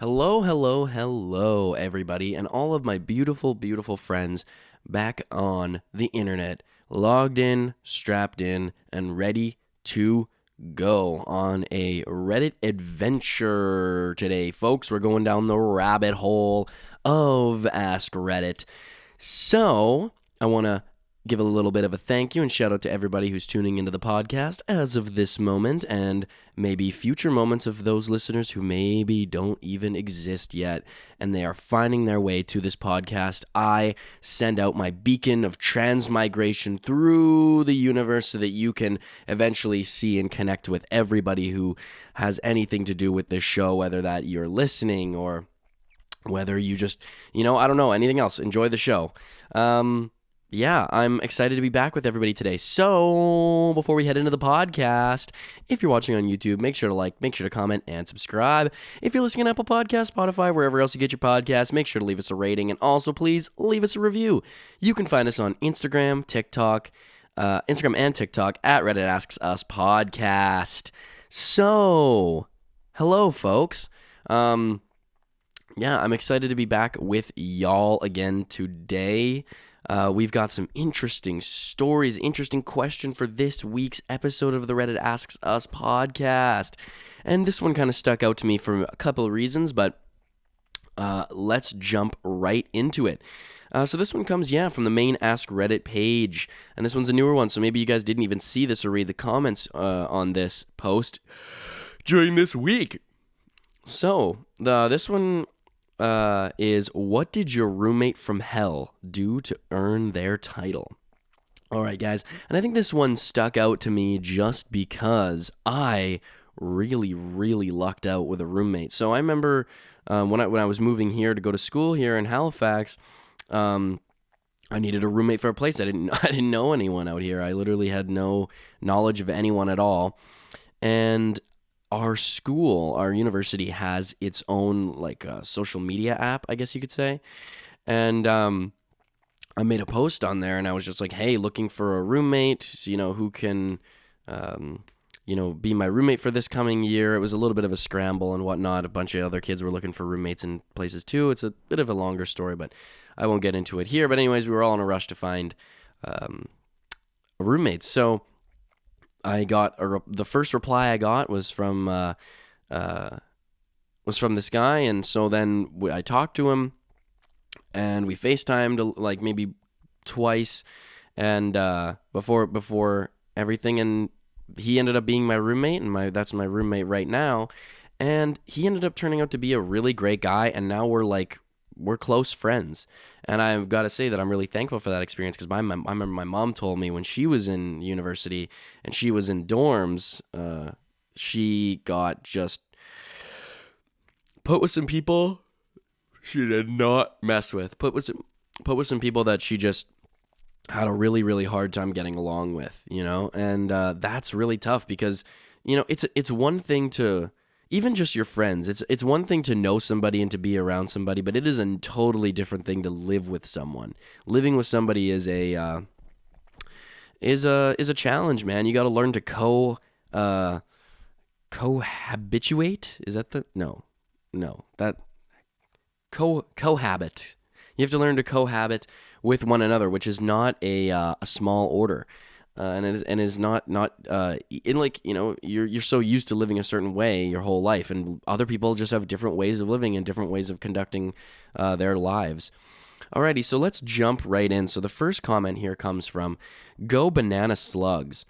Hello, hello, hello, everybody, and all of my beautiful, beautiful friends back on the internet, logged in, strapped in, and ready to go on a Reddit adventure today, folks. We're going down the rabbit hole of Askreddit. So, I want to give a little bit of a thank you and shout out to everybody who's tuning into the podcast as of this moment and maybe future moments of those listeners who maybe don't even exist yet and they are finding their way to this podcast. I send out my beacon of transmigration through the universe so that you can eventually see and connect with everybody who has anything to do with this show, whether that you're listening or whether you just, I don't know, anything else. Enjoy the show. Yeah, I'm excited to be back with everybody today. So, before we head into the podcast, if you're watching on YouTube, make sure to like, make sure to comment, and subscribe. If you're listening on Apple Podcasts, Spotify, wherever else you get your podcasts, make sure to leave us a rating, and also, please, leave us a review. You can find us on Instagram, Instagram and TikTok, at Reddit Asks Us Podcast. So, hello, folks. Yeah, I'm excited to be back with y'all again today. We've got some interesting stories, interesting question for this week's episode of the Reddit Asks Us podcast. And this one kind of stuck out to me for a couple of reasons, but let's jump right into it. So this one comes, from the main Ask Reddit page. And this one's a newer one, so maybe you guys didn't even see this or read the comments on this post during this week. So, this one is, what did your roommate from hell do to earn their title? All right, guys, and I think this one stuck out to me just because I really, really lucked out with a roommate. So I remember when I was moving here to go to school here in Halifax, I needed a roommate for a place. I didn't know anyone out here. I literally had no knowledge of anyone at all, and our school, our university, has its own social media app, I guess you could say. And I made a post on there, and I was just like, hey, looking for a roommate, who can, be my roommate for this coming year. It was a little bit of a scramble and whatnot. A bunch of other kids were looking for roommates in places too. It's a bit of a longer story, but I won't get into it here. But anyways, we were all in a rush to find a roommate. So I got the first reply I got was from this guy, and so then I talked to him, and we FaceTimed maybe twice, and before everything, and he ended up being my roommate, and that's my roommate right now, and he ended up turning out to be a really great guy, and now we're close friends. And I've got to say that I'm really thankful for that experience because I remember my mom told me when she was in university and she was in dorms, she got just put with some people she did not mess with. Put with some people that she just had a really, really hard time getting along with, and that's really tough because, it's one thing to, even just your friends, it's one thing to know somebody and to be around somebody, but it is a totally different thing to live with someone. Living with somebody is a challenge, man. You got to learn to cohabituate. Is that cohabit. You have to learn to cohabit with one another, which is not a small order. And is not you're so used to living a certain way your whole life, and other people just have different ways of living and different ways of conducting their lives. Alrighty, so let's jump right in. So the first comment here comes from Go Banana Slugs.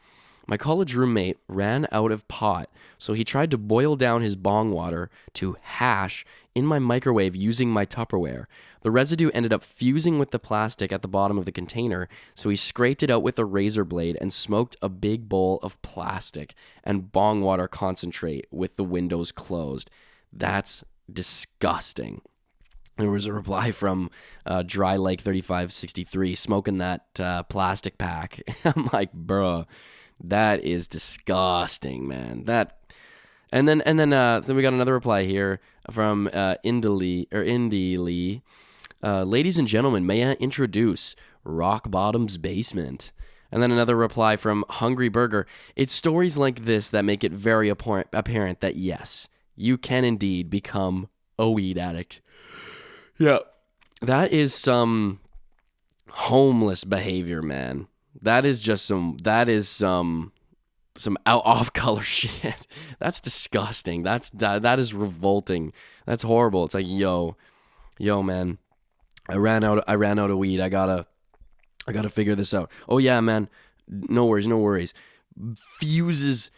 My college roommate ran out of pot, so he tried to boil down his bong water to hash in my microwave using my Tupperware. The residue ended up fusing with the plastic at the bottom of the container, so he scraped it out with a razor blade and smoked a big bowl of plastic and bong water concentrate with the windows closed. That's disgusting. There was a reply from Dry Lake 3563, smoking that plastic pack. I'm like, bro, that is disgusting, man. And then we got another reply here from Indy Lee. Ladies and gentlemen, may I introduce Rock Bottom's Basement? And then another reply from Hungry Burger. It's stories like this that make it very apparent that yes, you can indeed become a weed addict. Yeah. That is some homeless behavior, man. That is some out off color shit. That's disgusting. That is revolting. That's horrible. It's like, yo, man. I ran out of weed. I gotta figure this out. Oh yeah, man. No worries. Fuses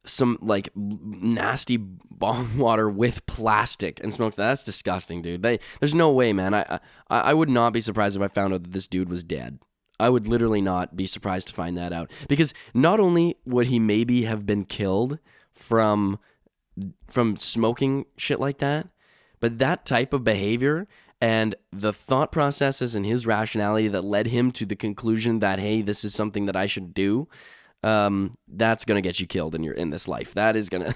some like nasty bong water with plastic and smokes. That's disgusting, dude. There's no way, man. I would not be surprised if I found out that this dude was dead. I would literally not be surprised to find that out, because not only would he maybe have been killed from smoking shit like that, but that type of behavior and the thought processes and his rationality that led him to the conclusion that, hey, this is something that I should do, that's gonna get you killed in this life. That is gonna,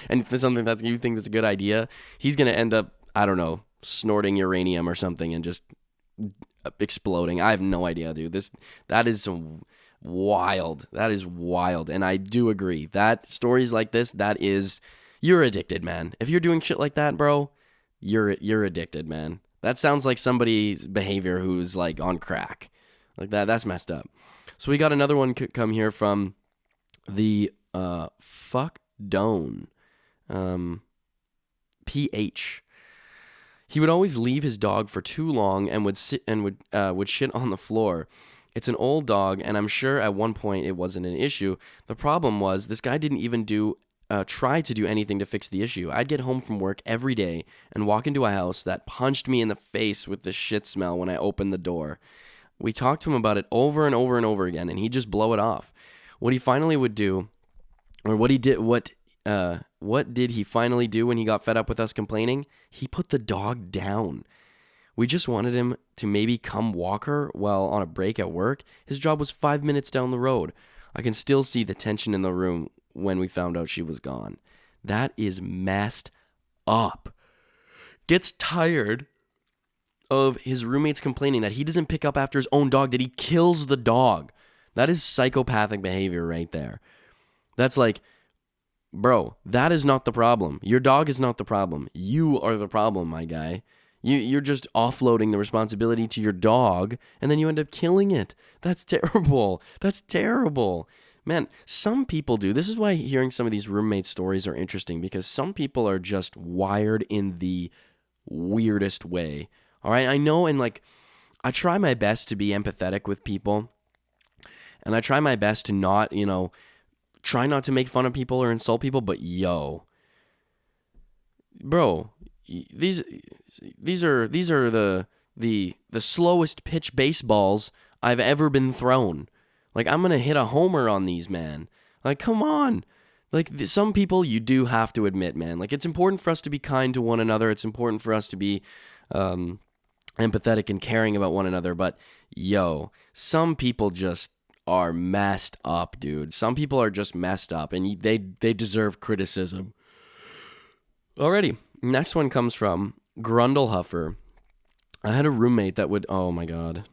and if it's something that you think that's a good idea, he's gonna end up, I don't know, snorting uranium or something and just exploding. I have no idea, dude. That is wild. That is wild. And I do agree that stories like this, you're addicted, man. If you're doing shit like that, bro, you're addicted, man. That sounds like somebody's behavior who's like on crack. Like that's messed up. So we got another one come here from the Fuck Doan. PH. He would always leave his dog for too long and would sit and would shit on the floor. It's an old dog, and I'm sure at one point it wasn't an issue. The problem was this guy didn't even try to do anything to fix the issue. I'd get home from work every day and walk into a house that punched me in the face with the shit smell when I opened the door. We talked to him about it over and over and over again, and he'd just blow it off. What he finally would do, or what he did, what did he finally do when he got fed up with us complaining? He put the dog down. We just wanted him to maybe come walk her while on a break at work. His job was 5 minutes down the road. I can still see the tension in the room when we found out she was gone. That is messed up. Gets tired of his roommates complaining that he doesn't pick up after his own dog, that he kills the dog. That is psychopathic behavior right there. That's like, bro, that is not the problem. Your dog is not the problem. You are the problem, my guy. You're just offloading the responsibility to your dog, and then you end up killing it. That's terrible. That's terrible. Man, some people do. This is why hearing some of these roommate stories are interesting, because some people are just wired in the weirdest way. All right? I know, and like, I try my best to be empathetic with people, and I try my best to not, try not to make fun of people or insult people, but bro, these are the slowest pitch baseballs I've ever been thrown. Like, I'm gonna hit a homer on these, man. Like, come on. Like, some people you do have to admit, man. Like, it's important for us to be kind to one another. It's important for us to be empathetic and caring about one another. But some people just are messed up, dude. Some people are just messed up, and they deserve criticism. Alrighty, next one comes from Grundlehuffer. I had a roommate that would, oh my god.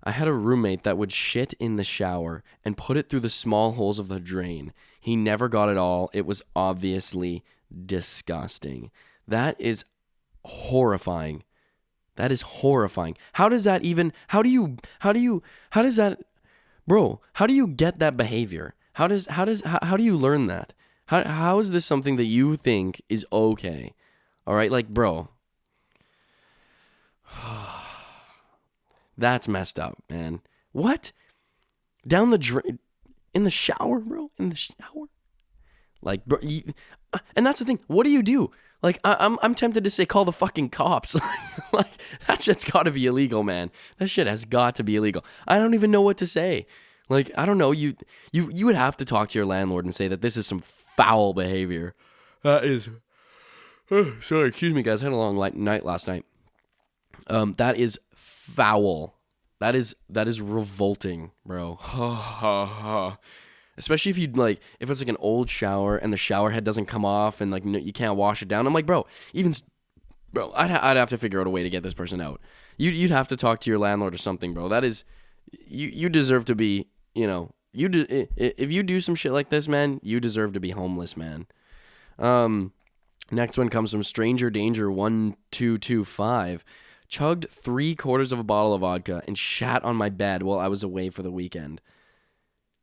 I had a roommate that would shit in the shower and put it through the small holes of the drain. He never got it all. It was obviously disgusting. That is horrifying. That is horrifying. How does that, bro, how do you get that behavior? How do you learn that? How is this something that you think is okay? All right, like, bro, that's messed up, man. What? Down the drain, in the shower, bro, in the shower. Like, bro, and that's the thing. What do you do? Like, I'm tempted to say call the fucking cops. Like, that shit's got to be illegal, man. That shit has got to be illegal. I don't even know what to say. Like, I don't know. You would have to talk to your landlord and say that this is some foul behavior. That is. Sorry, excuse me, guys. I had a long night last night. That is foul. That is revolting, bro. Especially if if it's like an old shower and the shower head doesn't come off and like you can't wash it down. I'm like, bro, I'd have to figure out a way to get this person out. You'd have to talk to your landlord or something, bro. That is, you deserve to be, if you do some shit like this, man, you deserve to be homeless, man. Next one comes from Stranger Danger 1225. Chugged 3/4 of a bottle of vodka and shat on my bed while I was away for the weekend.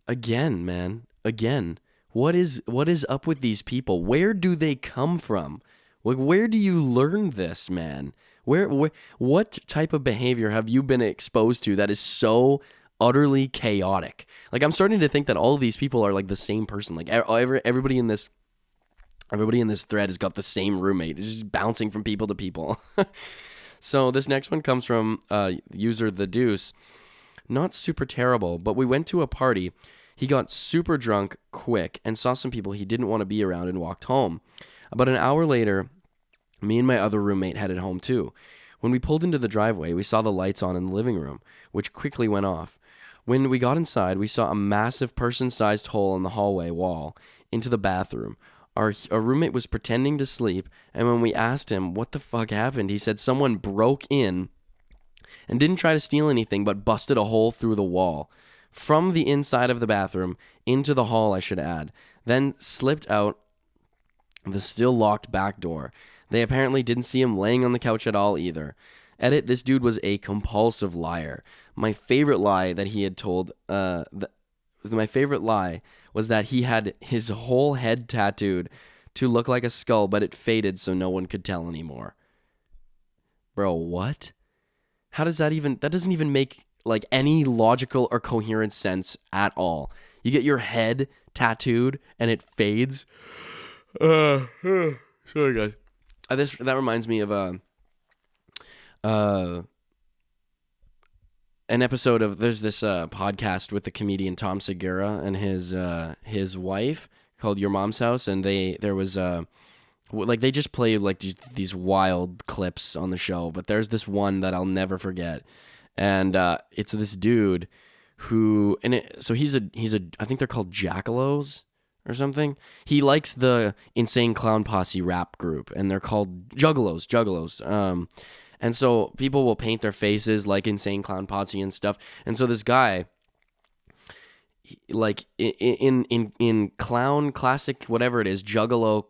Again, man. Again. What is up with these people? Where do they come from? Like, where do you learn this, man? What type of behavior have you been exposed to that is so utterly chaotic? Like, I'm starting to think that all of these people are like the same person. Like, everybody in this thread has got the same roommate. It's just bouncing from people to people. So this next one comes from user The Deuce. Not super terrible, but we went to a party. He got super drunk quick and saw some people he didn't want to be around and walked home. About an hour later, me and my other roommate headed home too. When we pulled into the driveway, we saw the lights on in the living room, which quickly went off. When we got inside, we saw a massive person-sized hole in the hallway wall into the bathroom. Our roommate was pretending to sleep, and when we asked him what the fuck happened, he said someone broke in and didn't try to steal anything, but busted a hole through the wall. From the inside of the bathroom into the hall, I should add. Then slipped out the still locked back door. They apparently didn't see him laying on the couch at all either. Edit, this dude was a compulsive liar. My favorite lie that he had told, my favorite lie was that he had his whole head tattooed to look like a skull, but it faded so no one could tell anymore. Bro, what? How does that doesn't even make like any logical or coherent sense at all. You get your head tattooed and it fades. Sorry guys. That reminds me of an episode of, there's this podcast with the comedian Tom Segura and his wife called Your Mom's House, and they just play like these wild clips on the show, but there's this one that I'll never forget, and it's this dude who, so he's a I think they're called Jackalos or something. He likes the Insane Clown Posse rap group, and they're called Juggalos. And so people will paint their faces like Insane Clown Posse and stuff. And so this guy, like in clown classic, whatever it is, Juggalo,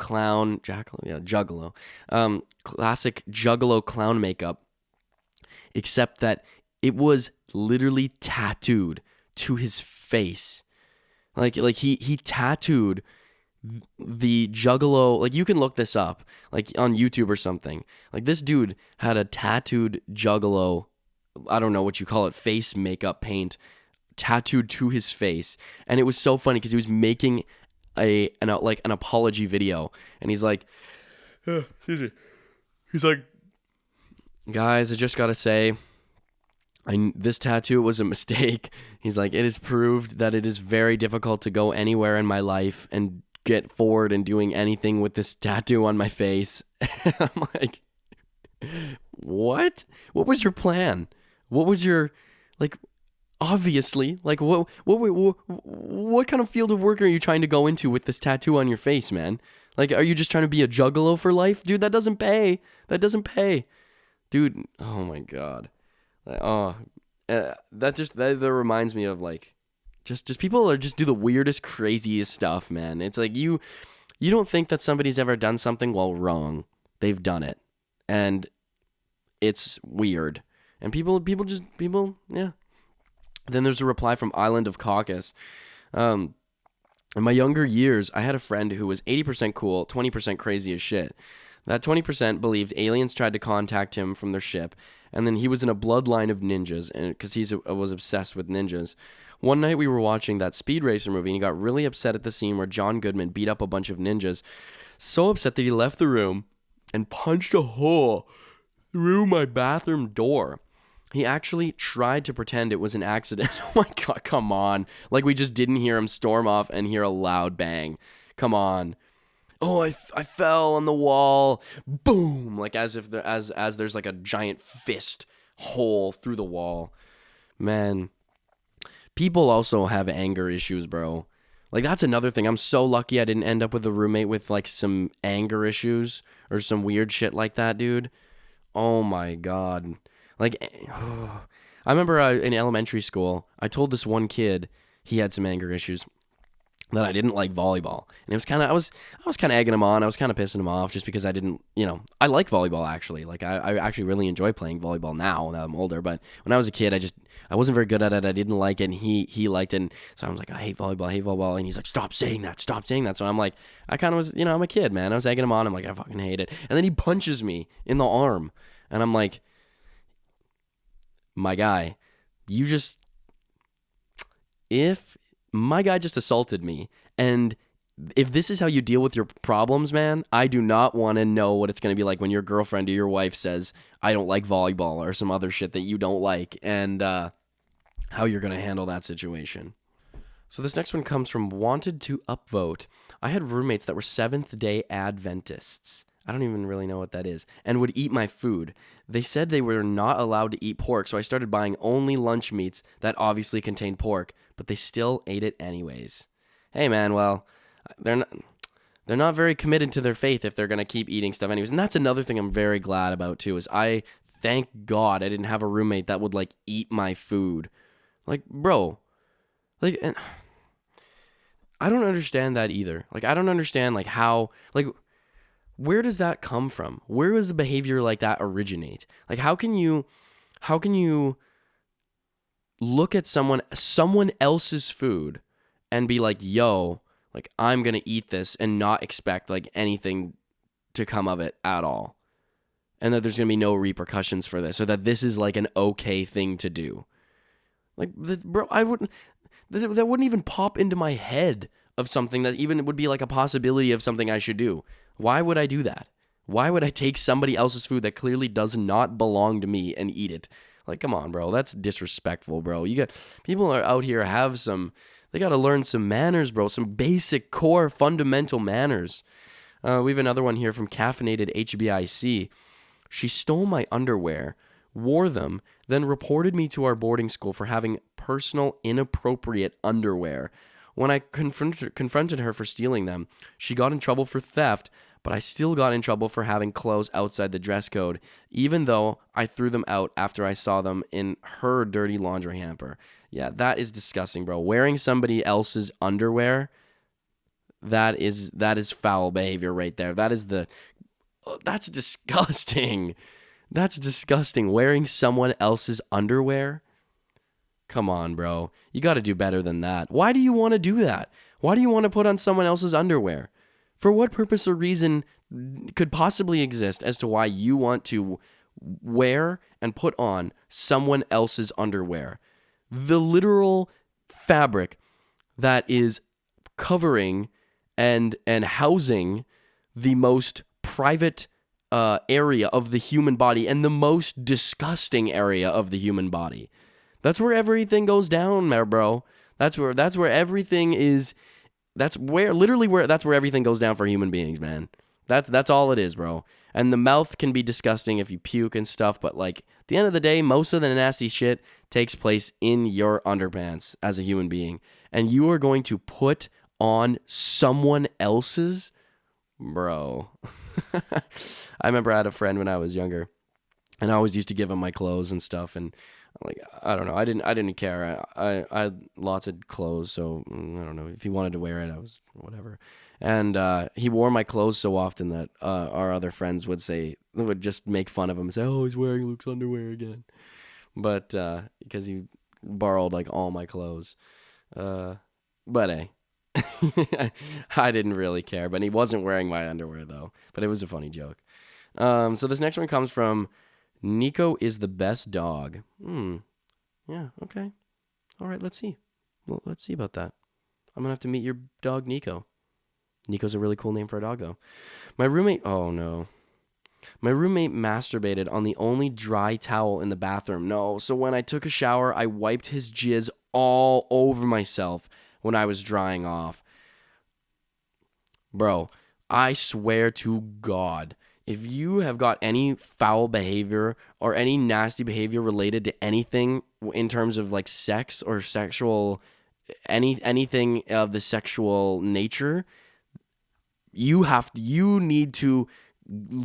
classic Juggalo clown makeup, except that it was literally tattooed to his face. Like he tattooed the Juggalo, like you can look this up like on YouTube or something. Like this dude had a tattooed Juggalo, I don't know what you call it, face makeup paint tattooed to his face, and it was so funny because he was making an apology video, and he's like, excuse me, he's like, guys, I just gotta say, this tattoo was a mistake. He's like, it is proved that it is very difficult to go anywhere in my life and get forward and doing anything with this tattoo on my face. I'm like, what was your plan? What was your, like, obviously, like, what kind of field of work are you trying to go into with this tattoo on your face, man? Like, are you just trying to be a juggalo for life? Dude, that doesn't pay. Dude, oh my God. That reminds me of, like, just people are just do the weirdest, craziest stuff, man. It's like you don't think that somebody's ever done something while wrong. They've done it, and it's weird. And people, yeah. Then there's a reply from Island of Caucus. In my younger years, I had a friend who was 80% cool, 20% crazy as shit. That 20% believed aliens tried to contact him from their ship, and then he was in a bloodline of ninjas, and because he was obsessed with ninjas. One night we were watching that Speed Racer movie, and he got really upset at the scene where John Goodman beat up a bunch of ninjas. So upset that he left the room and punched a hole through my bathroom door. He actually tried to pretend it was an accident. Oh my God, come on. Like we just didn't hear him storm off and hear a loud bang. Come on. Oh, I fell on the wall. Boom. Like as if as there's like a giant fist hole through the wall. Man. People also have anger issues, bro. Like, that's another thing. I'm so lucky I didn't end up with a roommate with, like, some anger issues or some weird shit like that, dude. Oh, my God. Like, I remember in elementary school, I told this one kid he had some anger issues. that I didn't like volleyball. And it was kind of, I was kind of egging him on. I was kind of pissing him off just because I didn't, I like volleyball actually. Like I actually really enjoy playing volleyball now that I'm older. But when I was a kid, I wasn't very good at it. I didn't like it. And he liked it. And so I was like, I hate volleyball, I hate volleyball. And he's like, stop saying that. Stop saying that. So I'm like, I kind of was, I'm a kid, man. I was egging him on. I'm like, I fucking hate it. And then he punches me in the arm. And I'm like, my guy, if my guy just assaulted me, and if this is how you deal with your problems, man, I do not want to know what it's going to be like when your girlfriend or your wife says, I don't like volleyball or some other shit that you don't like, and how you're going to handle that situation. So this next one comes from Wanted to Upvote. I had roommates that were Seventh-day Adventists. I don't even really know what that is, and would eat my food. They said they were not allowed to eat pork, so I started buying only lunch meats that obviously contained pork, but they still ate it anyways. Hey man, well, they're not very committed to their faith if they're going to keep eating stuff anyways. And that's another thing I'm very glad about too, is I thank God I didn't have a roommate that would like eat my food. Like, bro, like, and I don't understand that either. Like, I don't understand like how, like, where does that come from? Where does a behavior like that originate? Like, how can you look at someone else's food and be like, yo, like, I'm going to eat this and not expect like anything to come of it at all. And that there's going to be no repercussions for this, or that this is like an okay thing to do. Like, bro, that wouldn't even pop into my head of something that even would be like a possibility of something I should do. Why would I do that? Why would I take somebody else's food that clearly does not belong to me and eat it? Like, come on, bro. That's disrespectful, bro. People are out here they got to learn some manners, bro. Some basic, core, fundamental manners. We have another one here from Caffeinated HBIC. She stole my underwear, wore them, then reported me to our boarding school for having personal, inappropriate underwear. When I confronted her for stealing them, she got in trouble for theft, but I still got in trouble for having clothes outside the dress code, even though I threw them out after I saw them in her dirty laundry hamper. Yeah, that is disgusting, bro. Wearing somebody else's underwear, that is foul behavior right there. That's disgusting. That's disgusting. Wearing someone else's underwear? Come on, bro. You got to do better than that. Why do you want to do that? Why do you want to put on someone else's underwear? For what purpose or reason could possibly exist as to why you want to wear and put on someone else's underwear? The literal fabric that is covering and housing the most private area of the human body and the most disgusting area of the human body. That's where everything goes down, bro. That's where everything is. That's where everything goes down for human beings, man. That's all it is, bro. And the mouth can be disgusting if you puke and stuff, but like at the end of the day, most of the nasty shit takes place in your underpants as a human being. And you are going to put on someone else's? Bro. I remember I had a friend when I was younger, and I always used to give him my clothes and stuff, and like, I don't know, I didn't care. I had lots of clothes, so I don't know, if he wanted to wear it, I was whatever. And he wore my clothes so often that our other friends would just make fun of him and say, oh, he's wearing Luke's underwear again. But because he borrowed like all my clothes. But hey, I didn't really care. But he wasn't wearing my underwear though. But it was a funny joke. So this next one comes from Nico is the best dog. Yeah, okay. All right, let's see. Well, let's see about that. I'm going to have to meet your dog, Nico. Nico's a really cool name for a dog, though. My roommate masturbated on the only dry towel in the bathroom. No, so when I took a shower, I wiped his jizz all over myself when I was drying off. Bro, I swear to God, if you have got any foul behavior or any nasty behavior related to anything in terms of like sex or sexual, anything of the sexual nature, you need to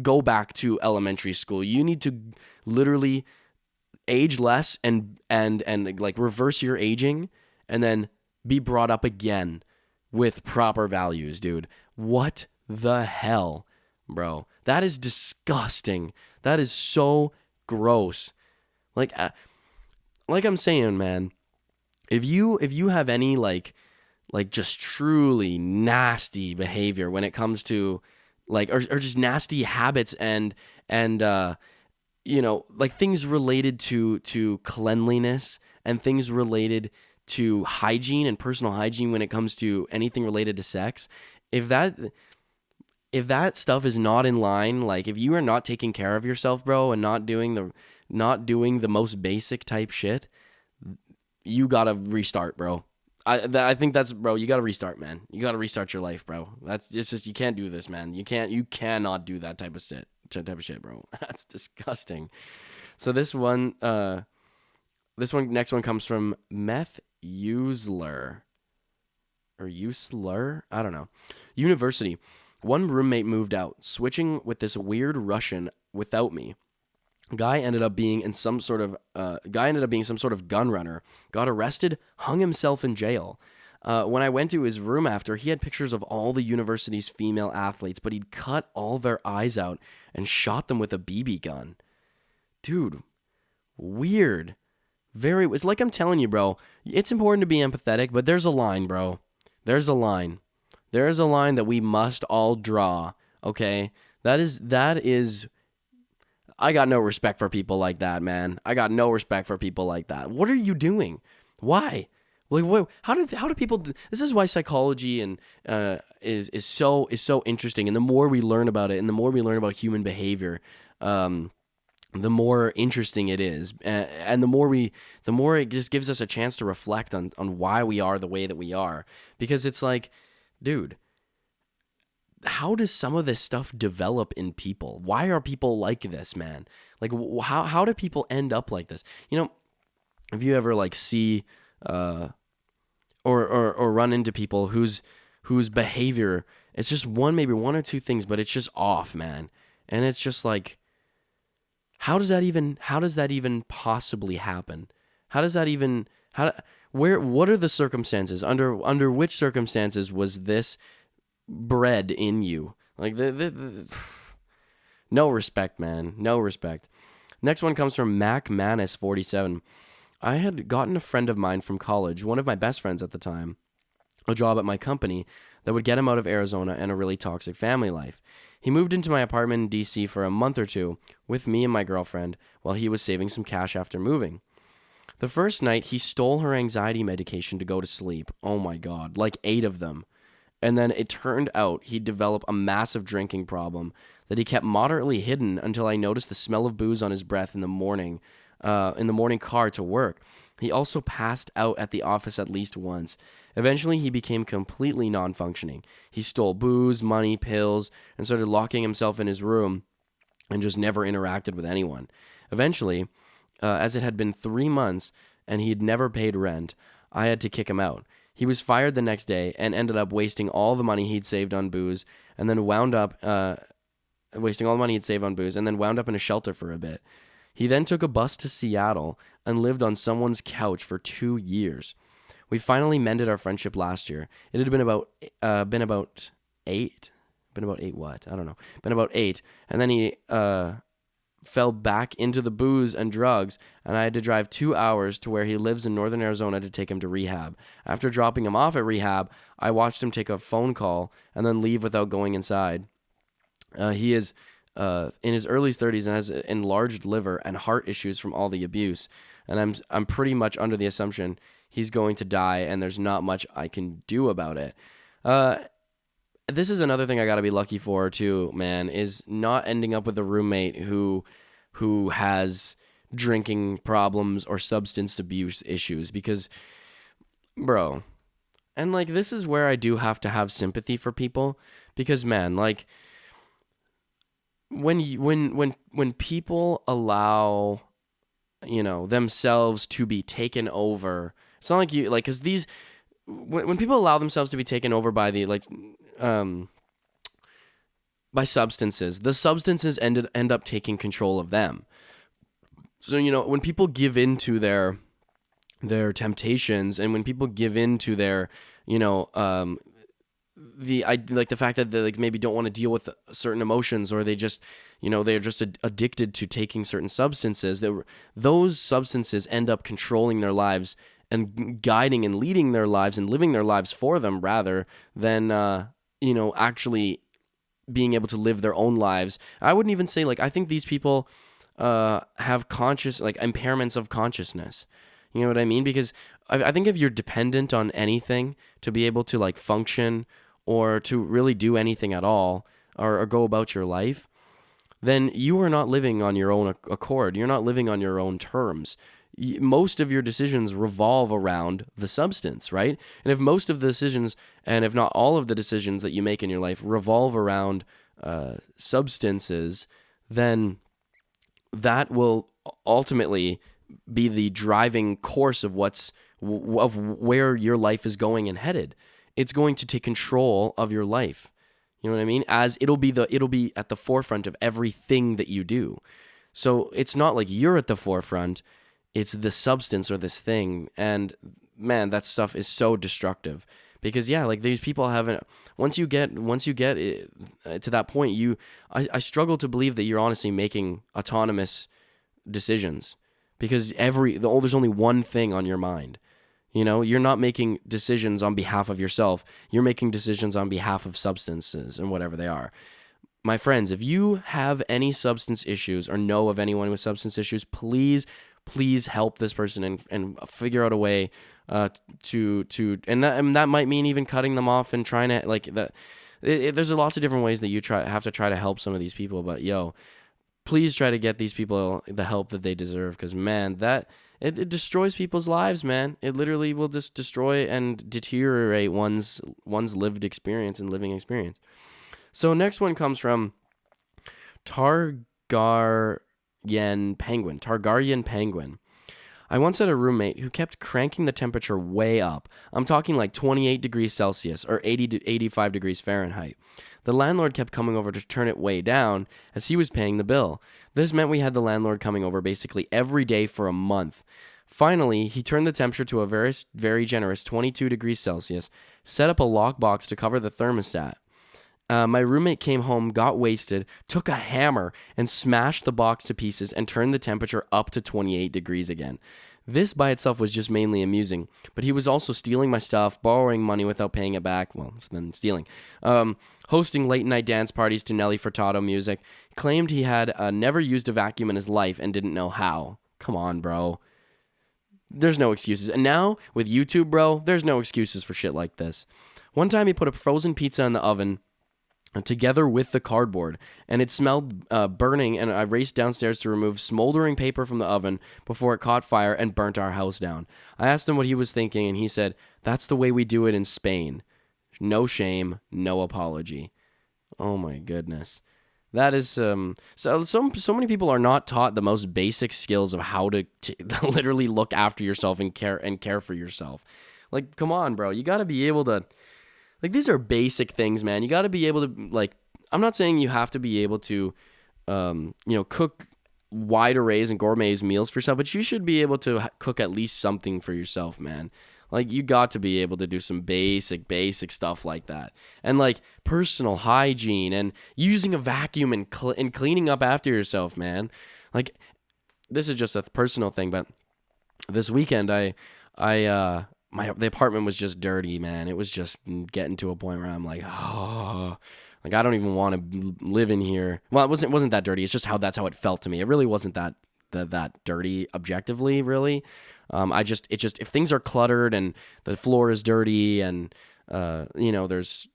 go back to elementary school. You need to literally age less and like reverse your aging and then be brought up again with proper values, dude. What the hell, bro? That is disgusting. That is so gross. Like I'm saying, man, if you have any like just truly nasty behavior when it comes to or just nasty habits and like things related to cleanliness and things related to hygiene and personal hygiene when it comes to anything related to sex, if that stuff is not in line, like if you are not taking care of yourself, bro, and not doing the most basic type shit, you gotta restart, bro. I think that's, bro, you gotta restart, man. You gotta restart your life, bro. It's just, you can't do this, man. You cannot do that type of shit, bro. That's disgusting. So this next one comes from Meth Usler or Usler, I don't know. University. One roommate moved out, switching with this weird Russian without me. Guy ended up being some sort of gun runner. Got arrested, hung himself in jail. When I went to his room after, he had pictures of all the university's female athletes, but he'd cut all their eyes out and shot them with a BB gun. Dude, weird. It's like I'm telling you, bro. It's important to be empathetic, but there's a line, bro. There's a line. There is a line that we must all draw. Okay, that is. I got no respect for people like that, man. I got no respect for people like that. What are you doing? Why? Like, how do people? This is why psychology and is so interesting. And the more we learn about it, and the more we learn about human behavior, the more interesting it is, and the more it just gives us a chance to reflect on why we are the way that we are. Because it's like, dude, how does some of this stuff develop in people? Why are people like this, man? Like, how do people end up like this? You know, if you ever like see or run into people whose behavior, it's just maybe one or two things, but it's just off, man. And it's just like, how does that even possibly happen? What are the circumstances? Under which circumstances was this bred in you? Like, no respect, man. No respect. Next one comes from Mac Manis 47. I had gotten a friend of mine from college, one of my best friends at the time, a job at my company that would get him out of Arizona and a really toxic family life. He moved into my apartment in DC for a month or two with me and my girlfriend while he was saving some cash after moving. The first night, he stole her anxiety medication to go to sleep. Oh my God, like 8 of them. And then it turned out he'd developed a massive drinking problem that he kept moderately hidden until I noticed the smell of booze on his breath in the morning car to work. He also passed out at the office at least once. Eventually, he became completely non-functioning. He stole booze, money, pills, and started locking himself in his room and just never interacted with anyone. Eventually, as it had been 3 months and he had never paid rent, I had to kick him out. He was fired the next day and ended up wasting all the money he'd saved on booze, and then wound up in a shelter for a bit. He then took a bus to Seattle and lived on someone's couch for 2 years. We finally mended our friendship last year. It had been about 8. Been about 8 what? I don't know. Been about 8. And then he fell back into the booze and drugs, and I had to drive 2 hours to where he lives in northern Arizona to take him to rehab. After dropping him off at rehab, I watched him take a phone call and then leave without going inside. He is in his early 30s and has enlarged liver and heart issues from all the abuse. And I'm pretty much under the assumption he's going to die, and there's not much I can do about it. This is another thing I gotta be lucky for too, man, is not ending up with a roommate who has drinking problems or substance abuse issues, because, bro, and like, this is where I do have to have sympathy for people, because, man, like, when people allow, themselves to be taken over, it's not like you, like, because these, when people allow themselves to be taken over by the, like, by substances, the substances end up taking control of them. So, when people give in to their temptations, and when people give in to their, like the fact that they like maybe don't want to deal with certain emotions, or they just, they're just addicted to taking certain substances. Those substances end up controlling their lives and guiding and leading their lives and living their lives for them, rather than actually being able to live their own lives. I wouldn't even say, like, I think these people have impairments of consciousness. You know what I mean? Because I think if you're dependent on anything to be able to like function or to really do anything at all, or go about your life, then you are not living on your own accord. You're not living on your own terms. Most of your decisions revolve around the substance, right? And if most of the decisions, and if not all of the decisions that you make in your life revolve around substances, then that will ultimately be the driving course of where your life is going and headed. It's going to take control of your life. You know what I mean? As it'll be at the forefront of everything that you do. So it's not like you're at the forefront, it's the substance or this thing. And man, that stuff is so destructive. Because like these people haven't. Once you get to that point, I struggle to believe that you're honestly making autonomous decisions, because there's only one thing on your mind. You're not making decisions on behalf of yourself. You're making decisions on behalf of substances and whatever they are. My friends, if you have any substance issues or know of anyone with substance issues, please help this person and figure out a way and that might mean even cutting them off and trying to like that. There's lots of different ways that you have to try to help some of these people, but please try to get these people the help that they deserve, because man, it destroys people's lives, man. It literally will just destroy and deteriorate one's lived experience and living experience. So next one comes from Targaryen Penguin. I once had a roommate who kept cranking the temperature way up. I'm talking like 28 degrees Celsius or 80 to 85 degrees Fahrenheit. The landlord kept coming over to turn it way down as he was paying the bill. This meant we had the landlord coming over basically every day for a month. Finally, he turned the temperature to a very, very generous 22 degrees Celsius, set up a lockbox to cover the thermostat. My roommate came home, got wasted, took a hammer, and smashed the box to pieces and turned the temperature up to 28 degrees again. This by itself was just mainly amusing, but he was also stealing my stuff, borrowing money without paying it back, well, then stealing, hosting late-night dance parties to Nelly Furtado music, claimed he had never used a vacuum in his life and didn't know how. Come on, bro. There's no excuses. And now, with YouTube, bro, there's no excuses for shit like this. One time he put a frozen pizza in the oven together with the cardboard, and it smelled burning, and I raced downstairs to remove smoldering paper from the oven before it caught fire and burnt our house down. I asked him what he was thinking, and he said, "That's the way we do it in Spain. No shame, no apology." Oh my goodness. That is so many people are not taught the most basic skills of how to literally look after yourself and care for yourself. Like, come on, bro. You got to be able to, like, these are basic things, man. You got to be able to, like, I'm not saying you have to be able to cook wide arrays and gourmet meals for yourself, but you should be able to cook at least something for yourself, man. Like, you got to be able to do some basic stuff like that. And, like, personal hygiene and using a vacuum and cleaning up after yourself, man. Like, this is just a personal thing, but this weekend the apartment was just dirty, man. It was just getting to a point where I'm like, oh, like, I don't even want to live in here. Well, it wasn't that dirty. It's just that's how it felt to me. It really wasn't that dirty objectively, really. If things are cluttered and the floor is dirty and there's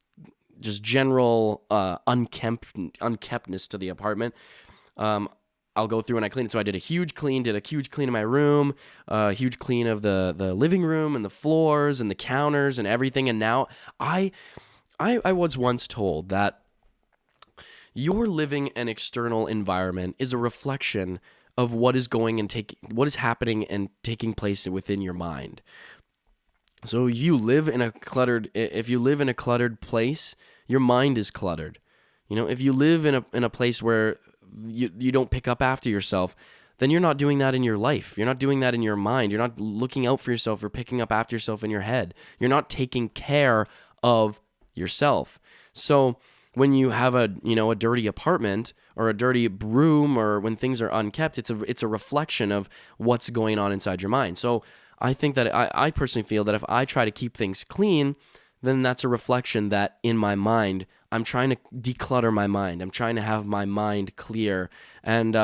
just general unkemptness to the apartment, I'll go through and I clean it. So I did a huge clean in my room, a huge clean of the living room and the floors and the counters and everything. And now I was once told that your living and external environment is a reflection of what is happening and taking place within your mind. So if you live in a cluttered place, your mind is cluttered. If you live in a place where you don't pick up after yourself, then you're not doing that in your life. You're not doing that in your mind. You're not looking out for yourself or picking up after yourself in your head. You're not taking care of yourself. So when you have a dirty apartment or a dirty room, or when things are unkept, it's a reflection of what's going on inside your mind. So I think that I personally feel that if I try to keep things clean, then that's a reflection that in my mind, I'm trying to declutter my mind. I'm trying to have my mind clear and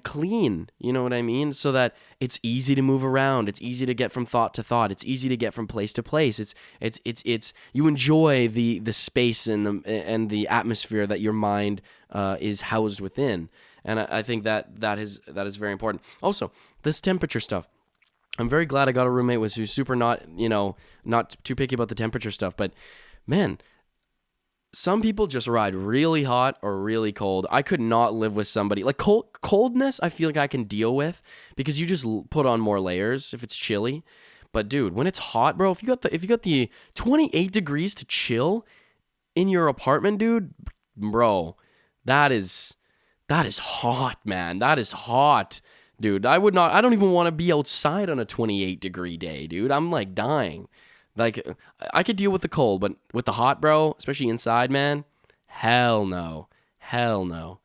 clean, you know what I mean? So that it's easy to move around. It's easy to get from thought to thought. It's easy to get from place to place. It's you enjoy the space and the atmosphere that your mind is housed within. And I think that is very important. Also, this temperature stuff. I'm very glad I got a roommate who's super not too picky about the temperature stuff. But man, some people just ride really hot or really cold. I could not live with somebody like coldness. I feel like I can deal with because you just put on more layers if it's chilly. But dude, when it's hot, bro, if you got the 28 degrees to chill in your apartment, dude, bro, that is hot, man. That is hot. Dude, I don't even want to be outside on a 28 degree day, dude. I'm like dying. Like, I could deal with the cold, but with the hot, bro, especially inside, man, hell no. Hell no.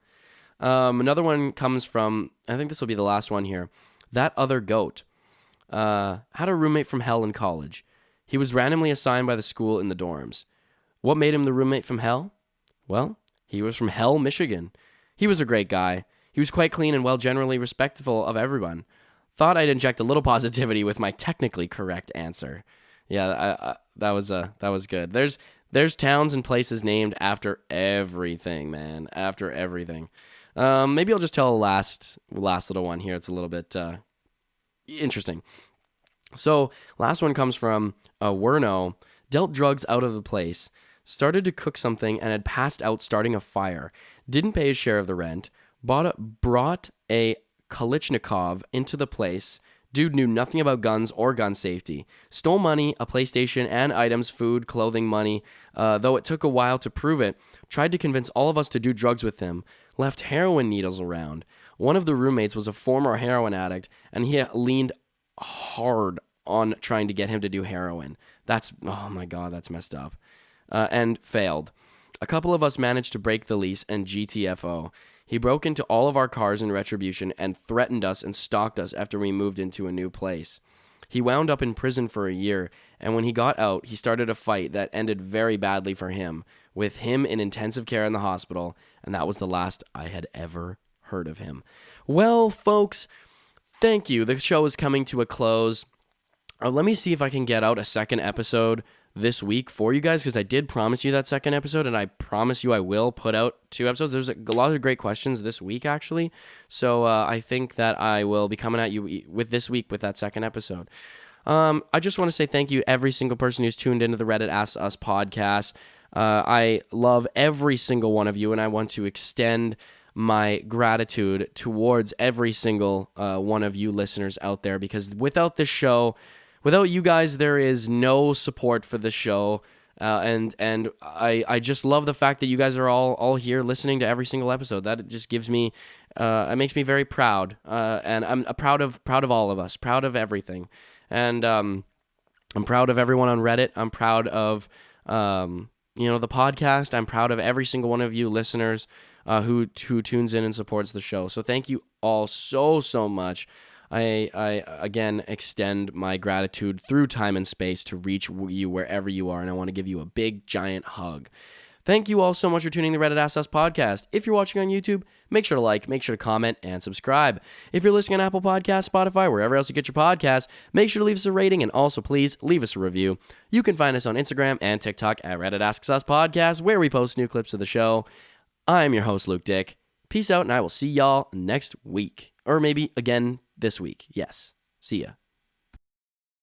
Another one comes from, I think this will be the last one here. That other goat. Had a roommate from hell in college. He was randomly assigned by the school in the dorms. What made him the roommate from hell? Well, he was from Hell, Michigan. He was a great guy. He was quite clean and well, generally respectful of everyone. Thought I'd inject a little positivity with my technically correct answer. Yeah, that was good. There's towns and places named after everything, man. After everything. Maybe I'll just tell a last little one here. It's a little bit interesting. So last one comes from Werno. Dealt drugs out of the place. Started to cook something and had passed out starting a fire. Didn't pay his share of the rent. Brought a Kalashnikov into the place. Dude knew nothing about guns or gun safety. Stole money, a PlayStation, and items, food, clothing, money. Though it took a while to prove it. Tried to convince all of us to do drugs with him. Left heroin needles around. One of the roommates was a former heroin addict, and he leaned hard on trying to get him to do heroin. Oh my God, that's messed up. And failed. A couple of us managed to break the lease and GTFO. He broke into all of our cars in retribution and threatened us and stalked us after we moved into a new place. He wound up in prison for a year, and when he got out, he started a fight that ended very badly for him, with him in intensive care in the hospital, and that was the last I had ever heard of him. Well, folks, thank you. The show is coming to a close. Let me see if I can get out a second episode this week for you guys, because I did promise you that second episode, and I promise you I will put out 2 episodes. There's a lot of great questions this week, actually, so I think that I will be coming at you with this week with that second episode. I just want to say thank you to every single person who's tuned into the Reddit Ask Us podcast. I love every single one of you, and I want to extend my gratitude towards every single one of you listeners out there, because without this show, without you guys, there is no support for the show, and I just love the fact that you guys are all here listening to every single episode. That just gives me, it makes me very proud, and I'm proud of all of us, proud of everything, and I'm proud of everyone on Reddit. I'm proud of the podcast. I'm proud of every single one of you listeners who tunes in and supports the show. So thank you all so much. I again extend my gratitude through time and space to reach you wherever you are, and I want to give you a big, giant hug. Thank you all so much for tuning in the Reddit Ask Us podcast. If you're watching on YouTube, make sure to like, make sure to comment, and subscribe. If you're listening on Apple Podcasts, Spotify, wherever else you get your podcasts, make sure to leave us a rating, and also please leave us a review. You can find us on Instagram and TikTok at Reddit Asks Us podcast, where we post new clips of the show. I'm your host, Luke Dick. Peace out, and I will see y'all next week. Or maybe again this week. Yes. See ya.